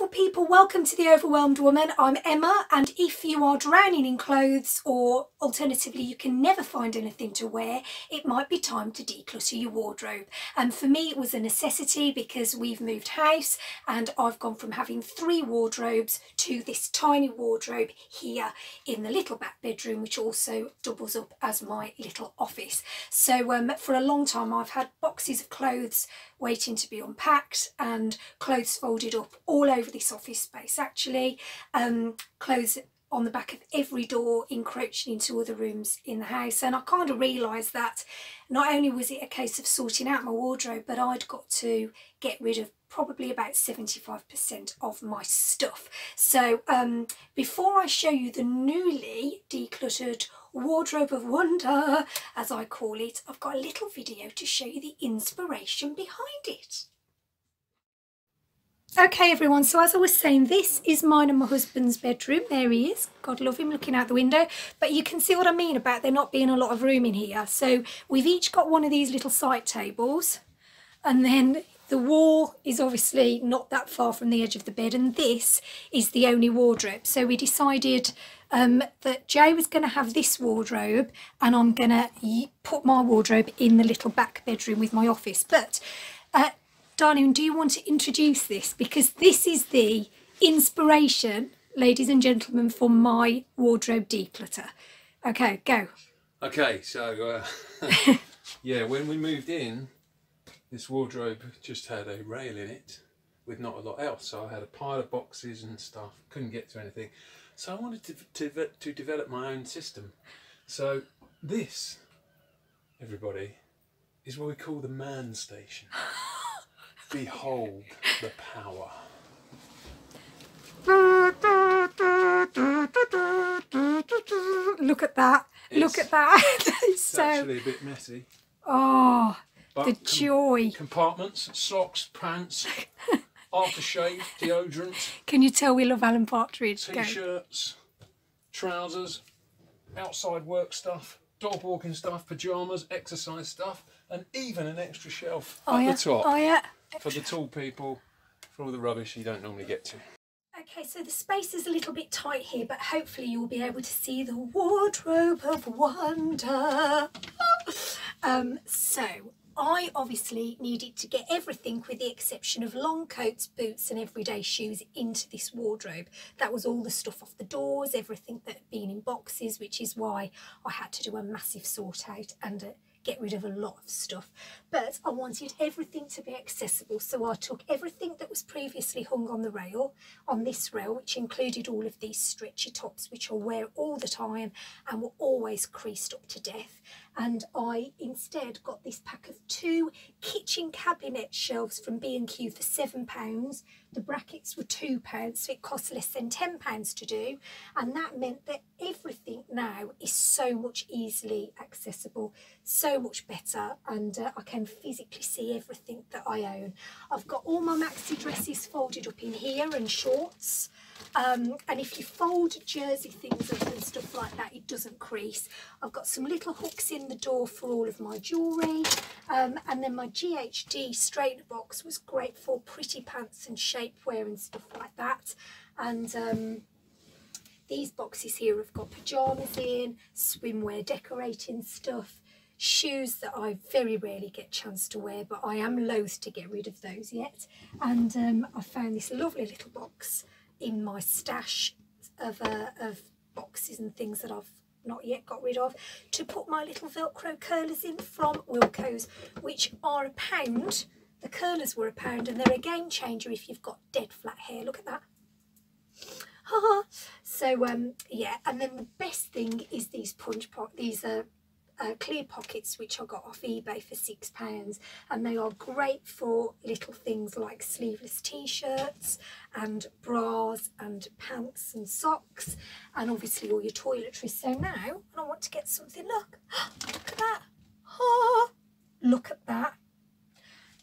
beautiful people, welcome to The Overwhelmed Woman. I'm Emma, and if you are drowning in clothes, or alternatively you can never find anything to wear, it might be time to declutter your wardrobe. And for me it was a necessity because we've moved house and I've gone from having 3 wardrobes to this tiny wardrobe here in the little back bedroom, which also doubles up as my little office. So for a long time I've had boxes of clothes waiting to be unpacked and clothes folded up all over this office space actually, clothes on the back of every door encroaching into other rooms in the house. And I kind of realised that not only was it a case of sorting out my wardrobe, but I'd got to get rid of probably about 75% of my stuff. So before I show you the newly decluttered wardrobe of wonder, as I call it, I've got a little video to show you the inspiration behind it. Okay everyone, so as I was saying, this is mine and my husband's bedroom. There he is, God love him, looking out the window. But you can see what I mean about there not being a lot of room in here. So we've each got one of these little side tables, and then the wall is obviously not that far from the edge of the bed, and this is the only wardrobe. So we decided that Jay was going to have this wardrobe and I'm going to put my wardrobe in the little back bedroom with my office. But darling, do you want to introduce this? Because this is the inspiration, ladies and gentlemen, for my wardrobe declutter. Okay, go. Okay, so yeah, when we moved in, this wardrobe just had a rail in it with not a lot else. So I had a pile of boxes and stuff, couldn't get to anything. So I wanted to develop my own system. So this, everybody, is what we call the man station. Behold the power. Look at that. Look at that. It's actually a bit messy. Oh, but the joy. Compartments, socks, pants, aftershave, deodorant. Can you tell we love Alan Partridge? T-shirts, trousers, outside work stuff, dog walking stuff, pyjamas, exercise stuff, and even an extra shelf at the top. Oh yeah. For the tall people, for all the rubbish you don't normally get to. Okay, so the space is a little bit tight here, but hopefully you'll be able to see the wardrobe of wonder. So I obviously needed to get everything with the exception of long coats, boots and everyday shoes into this wardrobe. That was all the stuff off the doors, everything that had been in boxes, which is why I had to do a massive sort out and get rid of a lot of stuff. But I wanted everything to be accessible, so I took everything that was previously hung on the rail, on this rail, which included all of these stretchy tops which I wear all the time and were always creased up to death, and I instead got this pack of 2 kitchen cabinet shelves from B&Q for £7. The brackets were £2, so it cost less than £10 to do, and that meant that everything now is so much easily accessible, so much better, and I can physically see everything that I own. I've got all my maxi dresses folded up in here and shorts, and if you fold jersey things up and stuff like that, it doesn't crease. I've got some little hooks in the door for all of my jewellery, and then my GHD straightener box was great for pretty pants and shapewear and stuff like that. And these boxes here have got pyjamas in, swimwear, decorating stuff, shoes that I very rarely get a chance to wear, but I am loath to get rid of those yet. And I found this lovely little box in my stash of boxes and things that I've not yet got rid of, to put my little Velcro curlers in from Wilko's, which are £1. The curlers were £1, and they're a game changer if you've got dead flat hair. Look at that. So yeah, and then the best thing is these clear pockets, which I got off eBay for £6, and they are great for little things like sleeveless t-shirts and bras and pants and socks, and obviously all your toiletries. So now when I want to get something, look at that, look at that.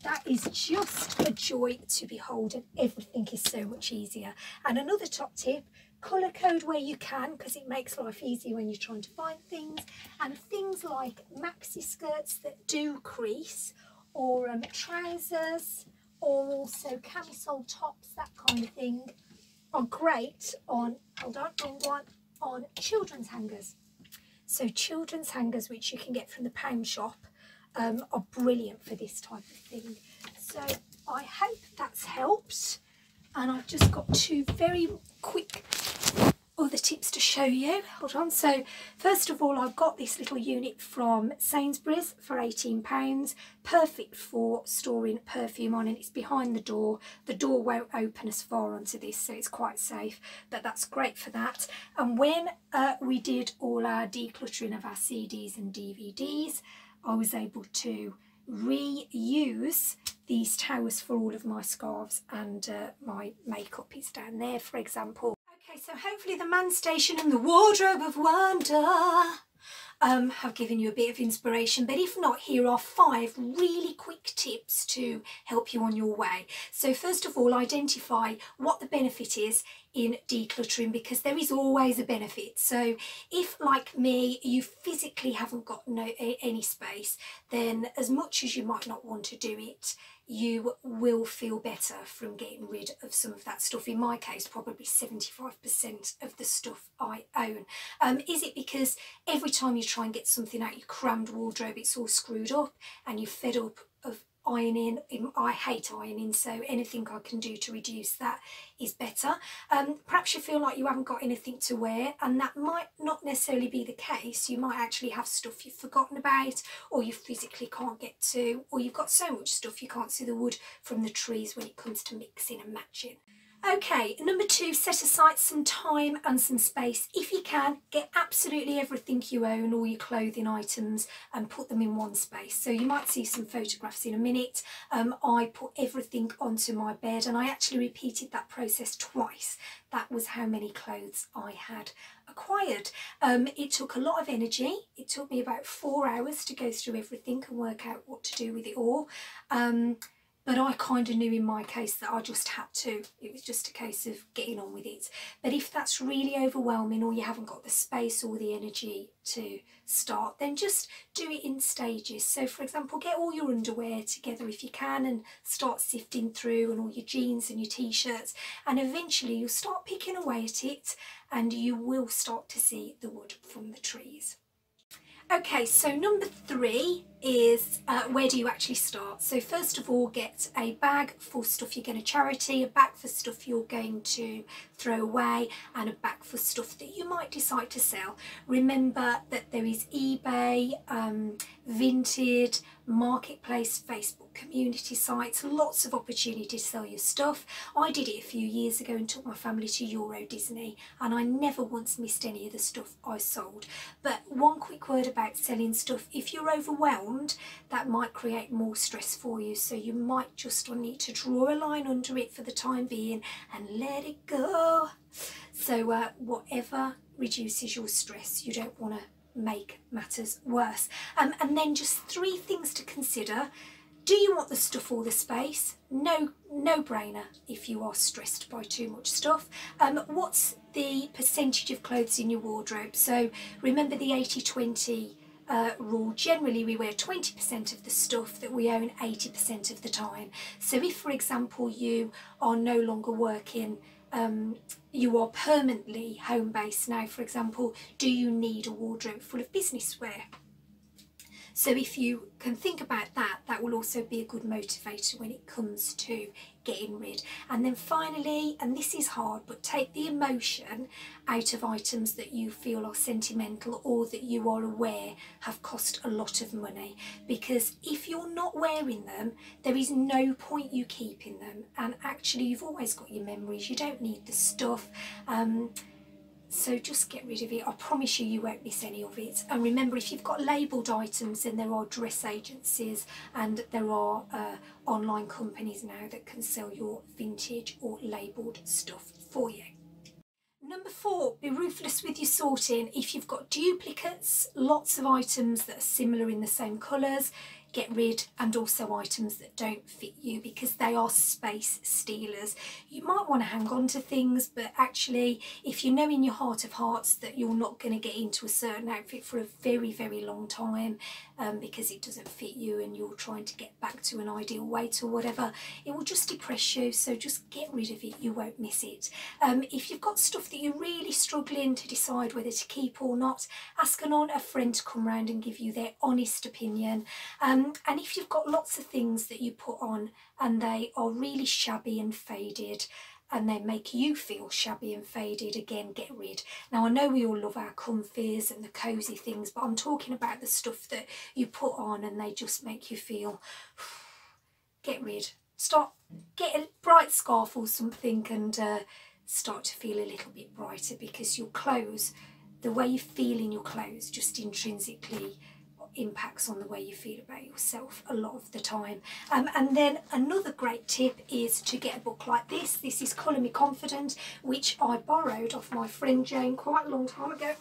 That is just a joy to behold, and everything is so much easier. And another top tip, colour code where you can, because it makes life easier when you're trying to find things. And things like maxi skirts that do crease, or trousers, or also camisole tops, that kind of thing, are great on, hold on, wrong one, on children's hangers. So children's hangers, which you can get from the pound shop, are brilliant for this type of thing. So I hope that's helped, and I've just got two very quick other tips to show you. Hold on. So first of all, I've got this little unit from Sainsbury's for £18, perfect for storing perfume on, and it's behind the door. The door won't open as far onto this, so it's quite safe, but that's great for that. And when we did all our decluttering of our CDs and DVDs, I was able to reuse these towers for all of my scarves, and my makeup is down there, for example. Okay, so hopefully the Man Station and the Wardrobe of Wonder have given you a bit of inspiration, but if not, here are 5 really quick tips to help you on your way. So first of all, identify what the benefit is in decluttering, because there is always a benefit. So if, like me, you physically haven't got any space, then as much as you might not want to do it, you will feel better from getting rid of some of that stuff. In my case, probably 75% of the stuff I own. Is it because every time you try and get something out your crammed wardrobe, it's all screwed up and you're fed up of ironing? I hate ironing, so anything I can do to reduce that is better. Perhaps you feel like you haven't got anything to wear, and that might not necessarily be the case. You might actually have stuff you've forgotten about, or you physically can't get to, or you've got so much stuff you can't see the wood from the trees when it comes to mixing and matching. Okay, number 2, set aside some time and some space. If you can, get absolutely everything you own, all your clothing items, and put them in one space. So you might see some photographs in a minute. I put everything onto my bed, and I actually repeated that process twice. That was how many clothes I had acquired. It took a lot of energy. It took me about 4 hours to go through everything and work out what to do with it all. But I kind of knew in my case that I just had to. It was just a case of getting on with it. But if that's really overwhelming, or you haven't got the space or the energy to start, then just do it in stages. So for example, get all your underwear together if you can and start sifting through, and all your jeans and your t-shirts, and eventually you'll start picking away at it and you will start to see the wood from the trees. Okay, so number 3 is where do you actually start? So first of all, get a bag for stuff you're going to charity, a bag for stuff you're going to throw away, and a bag for stuff that you might decide to sell. Remember that there is eBay, Vinted, Marketplace, Facebook community sites, lots of opportunity to sell your stuff. I did it a few years ago and took my family to Euro Disney, and I never once missed any of the stuff I sold. But one quick word about selling stuff: if you're overwhelmed, that might create more stress for you, so you might just need to draw a line under it for the time being and let it go. So whatever reduces your stress, you don't want to make matters worse. And then just 3 things to consider. Do you want the stuff or the space? No brainer if you are stressed by too much stuff. What's the percentage of clothes in your wardrobe? So remember the 80-20 rule. Generally we wear 20% of the stuff that we own 80% of the time. So if, for example, you are no longer working, you are permanently home-based now, for example, do you need a wardrobe full of business wear? So if you can think about that, that will also be a good motivator when it comes to getting rid. And then finally, and this is hard, but take the emotion out of items that you feel are sentimental, or that you are aware have cost a lot of money. Because if you're not wearing them, there is no point you keeping them. And actually, you've always got your memories. You don't need the stuff. So just get rid of it. I promise you, you won't miss any of it. And remember, if you've got labelled items, then there are dress agencies and there are online companies now that can sell your vintage or labelled stuff for you. Number 4, be ruthless with your sorting. If you've got duplicates, lots of items that are similar in the same colours, get rid, and also items that don't fit you, because they are space stealers. You might want to hang on to things, but actually if you know in your heart of hearts that you're not going to get into a certain outfit for a very, very long time because it doesn't fit you and you're trying to get back to an ideal weight or whatever, it will just depress you. So just get rid of it, you won't miss it. If you've got stuff that you're really struggling to decide whether to keep or not, ask a friend to come round and give you their honest opinion. And if you've got lots of things that you put on and they are really shabby and faded, and they make you feel shabby and faded, again, get rid. Now I know we all love our comfies and the cosy things, but I'm talking about the stuff that you put on and they just make you feel, get rid. Start, get a bright scarf or something and start to feel a little bit brighter, because your clothes, the way you feel in your clothes just intrinsically impacts on the way you feel about yourself a lot of the time. And then another great tip is to get a book like this. This is Colour Me Confident, which I borrowed off my friend Jane quite a long time ago.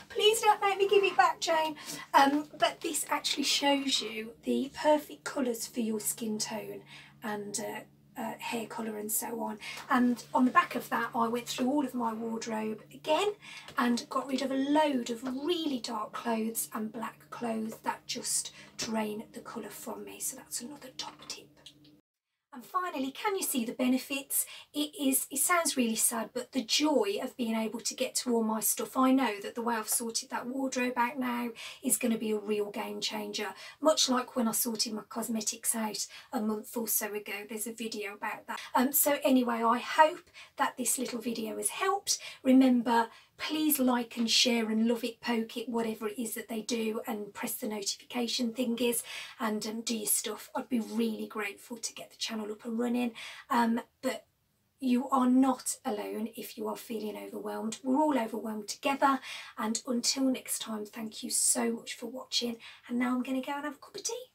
Please don't make me give it back, Jane. But this actually shows you the perfect colours for your skin tone and hair colour and so on. And on the back of that I went through all of my wardrobe again and got rid of a load of really dark clothes and black clothes that just drain the colour from me. So that's another top tip. And finally, can you see the benefits? It sounds really sad, but the joy of being able to get to all my stuff. I know that the way I've sorted that wardrobe out now is going to be a real game changer. Much like when I sorted my cosmetics out a month or so ago. There's a video about that. So anyway, I hope that this little video has helped. Remember, please like and share and love it, poke it, whatever it is that they do, and press the notification thingies and do your stuff. I'd be really grateful to get the channel up and running. But you are not alone if you are feeling overwhelmed. We're all overwhelmed together. And until next time, thank you so much for watching. And now I'm going to go and have a cup of tea.